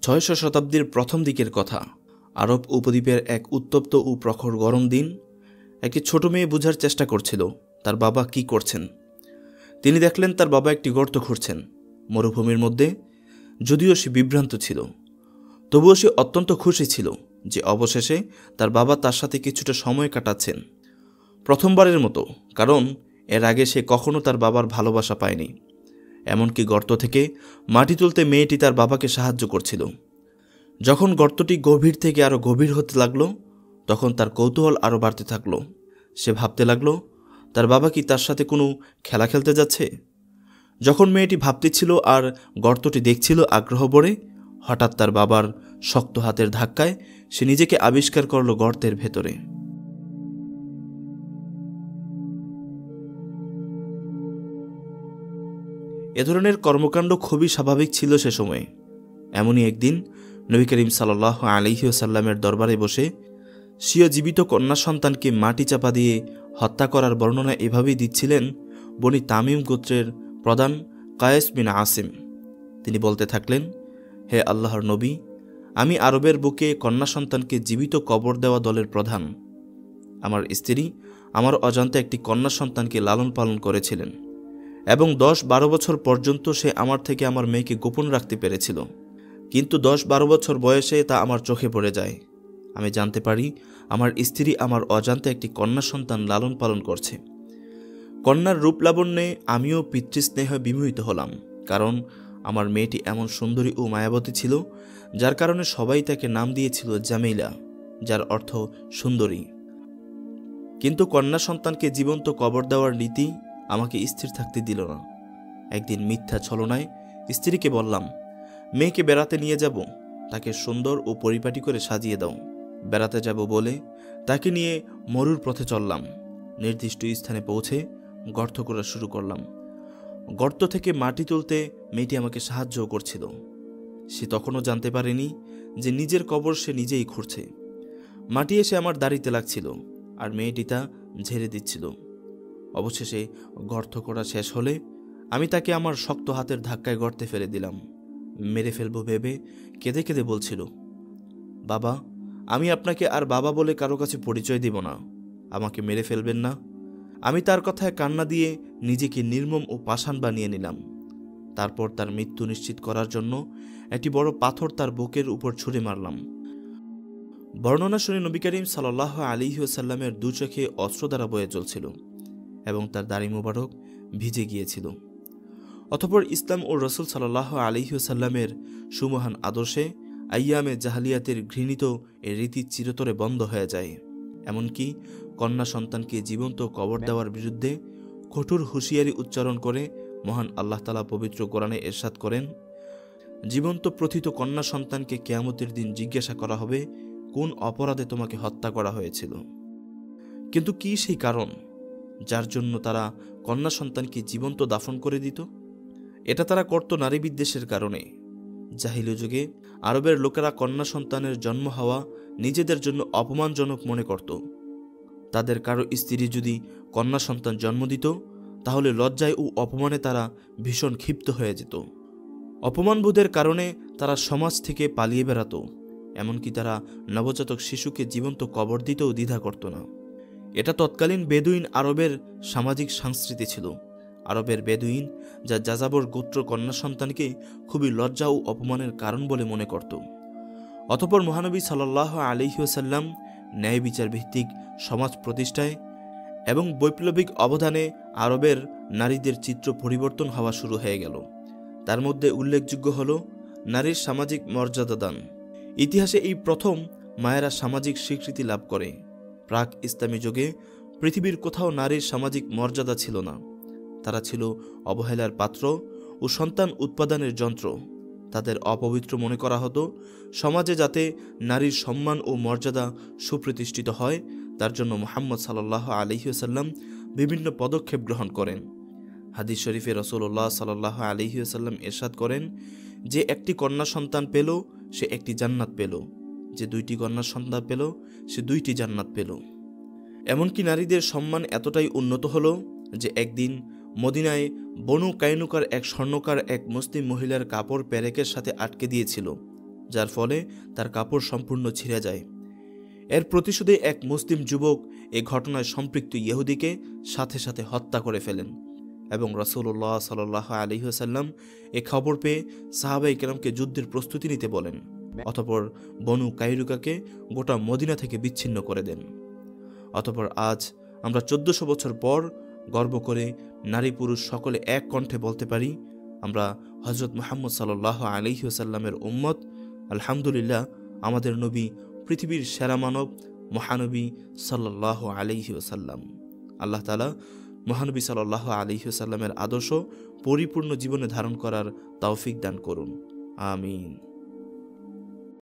৬০০ শতাব্দীর প্রথম দিকের কথা। আরব উপদ্বীপের এক উত্তপ্ত ও প্রখর গরম দিন। একটি ছোট মেয়ে বোঝার চেষ্টা করছিল তার বাবা কি করছেন। তিনি দেখলেন তার বাবা একটি গর্ত খুঁড়ছেন মরুভূমির মধ্যে। যদিও সে বিভ্রান্ত ছিল, তবুও সে অত্যন্ত খুশি ছিল যে অবশেষে তার বাবা তার সাথে কিছুটা সময় কাটাচ্ছেন, প্রথমবারের মতো, কারণ এর আগে সে কখনো তার বাবার ভালোবাসা পায়নি। এমনকি গর্ত থেকে মাটি তুলতে মেয়েটি তার বাবাকে সাহায্য করছিল। যখন গর্তটি গভীর থেকে আরও গভীর হতে লাগলো, তখন তার কৌতূহল আরও বাড়তে থাকলো। সে ভাবতে লাগলো তার বাবা কি তার সাথে কোনো খেলা খেলতে যাচ্ছে। যখন মেয়েটি ভাবতেছিল আর গর্তটি দেখছিল আগ্রহ ভরে, হঠাৎ তার বাবার শক্ত হাতের ধাক্কায় সে নিজেকে আবিষ্কার করল গর্তের ভেতরে। এ ধরনের কর্মকাণ্ড খুবই স্বাভাবিক ছিল সে সময়ে। এমনই একদিন নবী করিম সাল্লাল্লাহু আলাইহি ওয়াসাল্লামের দরবারে বসে স্বীয় জীবিত কন্যা সন্তানকে মাটি চাপা দিয়ে হত্যা করার বর্ণনা এভাবেই দিচ্ছিলেন বনি তামিম গোত্রের প্রধান কায়েস বিন আসিম। তিনি বলতে থাকলেন, হে আল্লাহর নবী, আমি আরবের বুকে কন্যা সন্তানকে জীবিত কবর দেওয়া দলের প্রধান। আমার স্ত্রী আমার অজান্তে একটি কন্যা সন্তানকে লালন পালন করেছিলেন এবং 10-12 বছর পর্যন্ত সে আমার থেকে আমার মেয়েকে গোপন রাখতে পেরেছিল। কিন্তু 10-12 বছর বয়সে তা আমার চোখে পড়ে যায়। আমি জানতে পারি আমার স্ত্রী আমার অজান্তে একটি কন্যা সন্তান লালন পালন করছে। কন্যার রূপ লাবণ্যে আমিও পিতৃস্নেহে বিমোহিত হলাম, কারণ আমার মেয়েটি এমন সুন্দরী ও মায়াবতী ছিল, যার কারণে সবাই তাকে নাম দিয়েছিল জামিলা, যার অর্থ সুন্দরী। কিন্তু কন্যা সন্তানকে জীবন্ত কবর দেওয়ার নীতি আমাকে স্থির থাকতে দিল না। একদিন মিথ্যা ছলনায় স্ত্রীকে বললাম, মেয়েকে বেড়াতে নিয়ে যাব, তাকে সুন্দর ও পরিপাটি করে সাজিয়ে দাও। বেড়াতে যাব বলে তাকে নিয়ে মরুর পথে চললাম। নির্দিষ্ট স্থানে পৌঁছে গর্ত করা শুরু করলাম। গর্ত থেকে মাটি তুলতে মেয়েটি আমাকে সাহায্য করছিল। সে তখনও জানতে পারেনি যে নিজের কবর সে নিজেই খুঁড়ছে। মাটি এসে আমার দাড়িতে লাগছিল আর মেয়েটি তা ঝেড়ে দিচ্ছিল। অবশেষে গর্ত করা শেষ হলে আমি তাকে আমার শক্ত হাতের ধাক্কায় গর্তে ফেলে দিলাম। মেরে ফেলবো ভেবে কেঁদে কেঁদে বলছিল, বাবা, আমি আপনাকে আর বাবা বলে কারো কাছে পরিচয় দিব না, আমাকে মেরে ফেলবেন না। আমি তার কথায় কান্না দিয়ে নিজেকে নির্মম ও পাষাণ বানিয়ে নিলাম। তারপর তার মৃত্যু নিশ্চিত করার জন্য একটি বড় পাথর তার বুকের উপর ছুঁড়ে মারলাম। বর্ণনা শুনে নবী করিম সাল্লাল্লাহু আলাইহি ওয়াসাল্লামের দু চোখে অশ্রু দ্বারা বয়ে চলছিল এবং তার দাড়ি মোবারক ভিজে গিয়েছিল। অতঃপর ইসলাম ও রসুল সাল্লাল্লাহু আলাইহি ওয়াসাল্লামের সুমহান আদর্শে আইয়ামে জাহালিয়াতের ঘৃণিত এ রীতি চিরতরে বন্ধ হয়ে যায়। এমনকি কন্যা সন্তানকে জীবন্ত কবর দেওয়ার বিরুদ্ধে কঠোর হুঁশিয়ারি উচ্চারণ করে মহান আল্লাহ তাআলা পবিত্র কোরআনে ইরশাদ করেন, জীবন্ত প্রথিত কন্যা সন্তানকে কিয়ামতের দিন জিজ্ঞাসা করা হবে কোন অপরাধে তোমাকে হত্যা করা হয়েছিল। কিন্তু কি সেই কারণ যার জন্য তারা কন্যা সন্তানকে জীবন্ত দাফন করে দিত? এটা তারা করত নারী বিদ্বেষের কারণে। জাহিলি যুগে আরবের লোকেরা কন্যা সন্তানের জন্ম হওয়া নিজেদের জন্য অপমানজনক মনে করত। তাদের কারো স্ত্রী যদি কন্যা সন্তান জন্ম দিত, তাহলে লজ্জায় ও অপমানে তারা ভীষণ ক্ষিপ্ত হয়ে যেত। অপমানবোধের কারণে তারা সমাজ থেকে পালিয়ে বেড়াত। এমনকি তারা নবজাতক শিশুকে জীবন্ত কবর দিতেও দ্বিধা করত না। এটা তৎকালীন বেদুইন আরবের সামাজিক সংস্কৃতি ছিল। আরবের বেদুইন যা যাযাবর গোত্র কন্যা সন্তানকে খুবই লজ্জা ও অপমানের কারণ বলে মনে করত। অতঃপর মহানবী সাল্লাল্লাহু আলাইহি ওয়াসাল্লাম ন্যায় বিচার ভিত্তিক সমাজ প্রতিষ্ঠায় এবং বৈপ্লবিক অবদানে আরবের নারীদের চিত্র পরিবর্তন হওয়া শুরু হয়ে গেল। তার মধ্যে উল্লেখযোগ্য হল নারীর সামাজিক মর্যাদা দান। ইতিহাসে এই প্রথম মায়েরা সামাজিক স্বীকৃতি লাভ করে। প্রাক ইসলামী যুগে পৃথিবীর কোথাও নারীর সামাজিক মর্যাদা ছিল না। তারা ছিল অবহেলার পাত্র ও সন্তান উৎপাদনের যন্ত্র। তাদের অপবিত্র মনে করা হতো। সমাজে যাতে নারীর সম্মান ও মর্যাদা সুপ্রতিষ্ঠিত হয়, তার জন্য মুহাম্মদ সাল্লাল্লাহু আলাইহি ওয়াসাল্লাম বিভিন্ন পদক্ষেপ গ্রহণ করেন। হাদিস শরীফে রাসূলুল্লাহ সাল্লাল্লাহু আলাইহি ওয়াসাল্লাম ইরশাদ করেন, যে একটি কন্যা সন্তান পেল সে একটি জান্নাত পেল, যে দুইটি কন্যা সন্তান পেল সে দুইটি জান্নাত পেল। এমনকি নারীদের সম্মান এতটাই উন্নত হল যে একদিন মদিনায় বনু কাইনুকার এক স্বর্ণকার এক মুসলিম মহিলার কাপড় পেরেকের সাথে আটকে দিয়েছিল। যার ফলে তার কাপড় সম্পূর্ণ ছিঁড়ে যায়। এর প্রতিশোধে এক মুসলিম যুবক এ ঘটনায় সম্পৃক্ত ইহুদিকে সাথে সাথে হত্যা করে ফেলেন এবং রাসূলুল্লাহ সাল্লাল্লাহু আলাইহি ওয়াসাল্লাম এ খবর পেয়ে সাহাবায়ে কেরামকে যুদ্ধের প্রস্তুতি নিতে বলেন। অতঃপর বনু কাইনুকাকে গোটা মদিনা থেকে বিচ্ছিন্ন করে দেন। অতঃপর আজ আমরা 1400 বছর পর গর্ব করে নারী পুরুষ সকলে এক কণ্ঠে বলতে পারি, আমরা হযরত মুহাম্মদ সাল্লাল্লাহু আলাইহি ওয়াসাল্লামের উম্মত। আলহামদুলিল্লাহ, আমাদের নবী পৃথিবীর সেরা মানব, মহানবী সাল্লাল্লাহু আলাইহি ওয়াসাল্লাম। আল্লাহ তাআলা মহানবী সাল্লাল্লাহু আলাইহি ওয়াসাল্লামের আদর্শ পরিপূর্ণ জীবনে ধারণ করার তৌফিক দান করুন। আমিন।